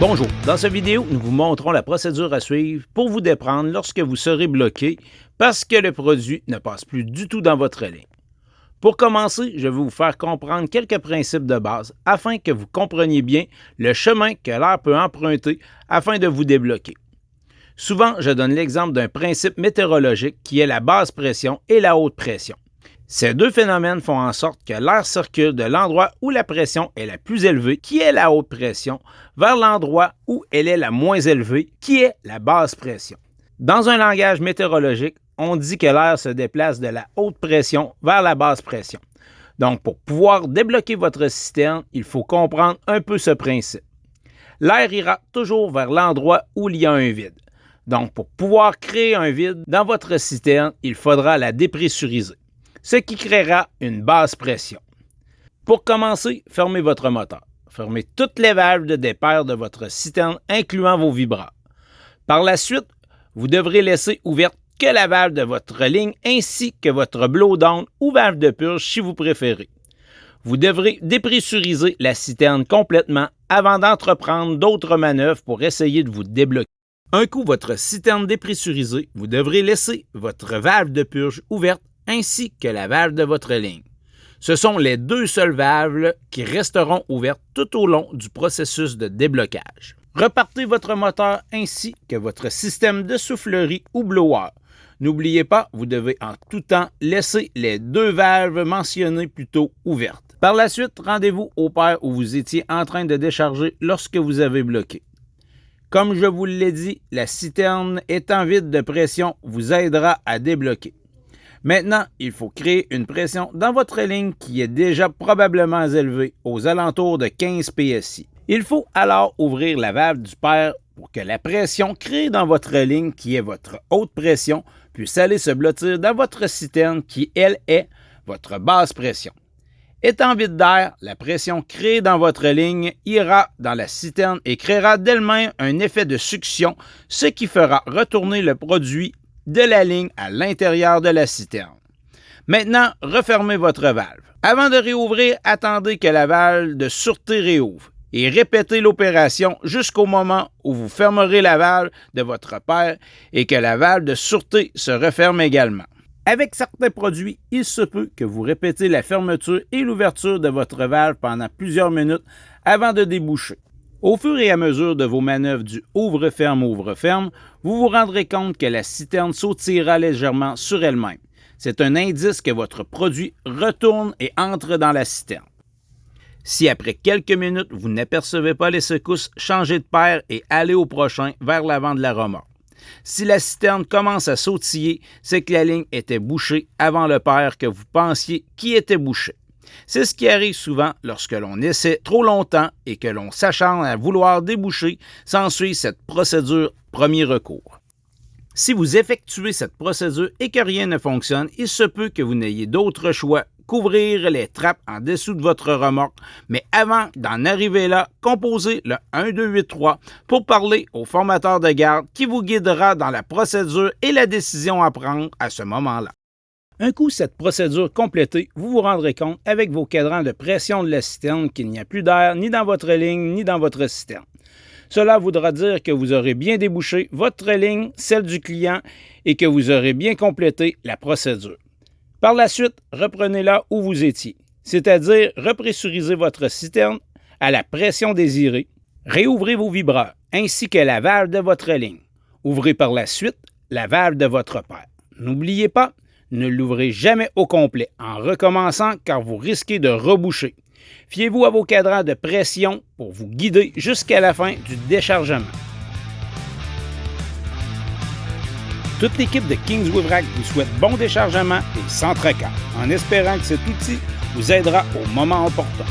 Bonjour, dans cette vidéo, nous vous montrons la procédure à suivre pour vous déprendre lorsque vous serez bloqué parce que le produit ne passe plus du tout dans votre ligne. Pour commencer, je vais vous faire comprendre quelques principes de base afin que vous compreniez bien le chemin que l'air peut emprunter afin de vous débloquer. Souvent, je donne l'exemple d'un principe météorologique qui est la basse pression et la haute pression. Ces deux phénomènes font en sorte que l'air circule de l'endroit où la pression est la plus élevée, qui est la haute pression, vers l'endroit où elle est la moins élevée, qui est la basse pression. Dans un langage météorologique, on dit que l'air se déplace de la haute pression vers la basse pression. Donc, pour pouvoir débloquer votre citerne, il faut comprendre un peu ce principe. L'air ira toujours vers l'endroit où il y a un vide. Donc, pour pouvoir créer un vide dans votre citerne, il faudra la dépressuriser, ce qui créera une basse pression. Pour commencer, fermez votre moteur. Fermez toutes les valves de départ de votre citerne, incluant vos vibreurs. Par la suite, vous devrez laisser ouverte que la valve de votre ligne ainsi que votre blow-down ou valve de purge si vous préférez. Vous devrez dépressuriser la citerne complètement avant d'entreprendre d'autres manœuvres pour essayer de vous débloquer. Un coup votre citerne dépressurisée, vous devrez laisser votre valve de purge ouverte ainsi que la valve de votre ligne. Ce sont les deux seules valves qui resteront ouvertes tout au long du processus de déblocage. Repartez votre moteur ainsi que votre système de soufflerie ou blower. N'oubliez pas, vous devez en tout temps laisser les deux valves mentionnées plus tôt ouvertes. Par la suite, rendez-vous au paire où vous étiez en train de décharger lorsque vous avez bloqué. Comme je vous l'ai dit, la citerne étant vide de pression vous aidera à débloquer. Maintenant, il faut créer une pression dans votre ligne qui est déjà probablement élevée, aux alentours de 15 PSI. Il faut alors ouvrir la valve du paire pour que la pression créée dans votre ligne, qui est votre haute pression, puisse aller se blottir dans votre citerne qui, elle, est votre basse pression. Étant vide d'air, la pression créée dans votre ligne ira dans la citerne et créera d'elle-même un effet de succion, ce qui fera retourner le produit de la ligne à l'intérieur de la citerne. Maintenant, refermez votre valve. Avant de réouvrir, attendez que la valve de sûreté réouvre et répétez l'opération jusqu'au moment où vous fermerez la valve de votre paire et que la valve de sûreté se referme également. Avec certains produits, il se peut que vous répétez la fermeture et l'ouverture de votre valve pendant plusieurs minutes avant de déboucher. Au fur et à mesure de vos manœuvres du ouvre-ferme, vous vous rendrez compte que la citerne sautillera légèrement sur elle-même. C'est un indice que votre produit retourne et entre dans la citerne. Si après quelques minutes, vous n'apercevez pas les secousses, changez de paire et allez au prochain vers l'avant de la remorque. Si la citerne commence à sautiller, c'est que la ligne était bouchée avant le paire que vous pensiez qui était bouché. C'est ce qui arrive souvent lorsque l'on essaie trop longtemps et que l'on s'acharne à vouloir déboucher, s'ensuit cette procédure premier recours. Si vous effectuez cette procédure et que rien ne fonctionne, il se peut que vous n'ayez d'autre choix qu'ouvrir les trappes en dessous de votre remorque, mais avant d'en arriver là, composez le 1283 pour parler au formateur de garde qui vous guidera dans la procédure et la décision à prendre à ce moment-là. Un coup cette procédure complétée, vous vous rendrez compte avec vos cadrans de pression de la citerne qu'il n'y a plus d'air ni dans votre ligne ni dans votre citerne. Cela voudra dire que vous aurez bien débouché votre ligne, celle du client, et que vous aurez bien complété la procédure. Par la suite, reprenez-la où vous étiez, c'est-à-dire repressurisez votre citerne à la pression désirée, réouvrez vos vibreurs ainsi que la valve de votre ligne. Ouvrez par la suite la valve de votre paire. N'oubliez pas, ne l'ouvrez jamais au complet en recommençant car vous risquez de reboucher. Fiez-vous à vos cadrans de pression pour vous guider jusqu'à la fin du déchargement. Toute l'équipe de Kingsway vous souhaite bon déchargement et sans tracas, en espérant que cet outil vous aidera au moment opportun.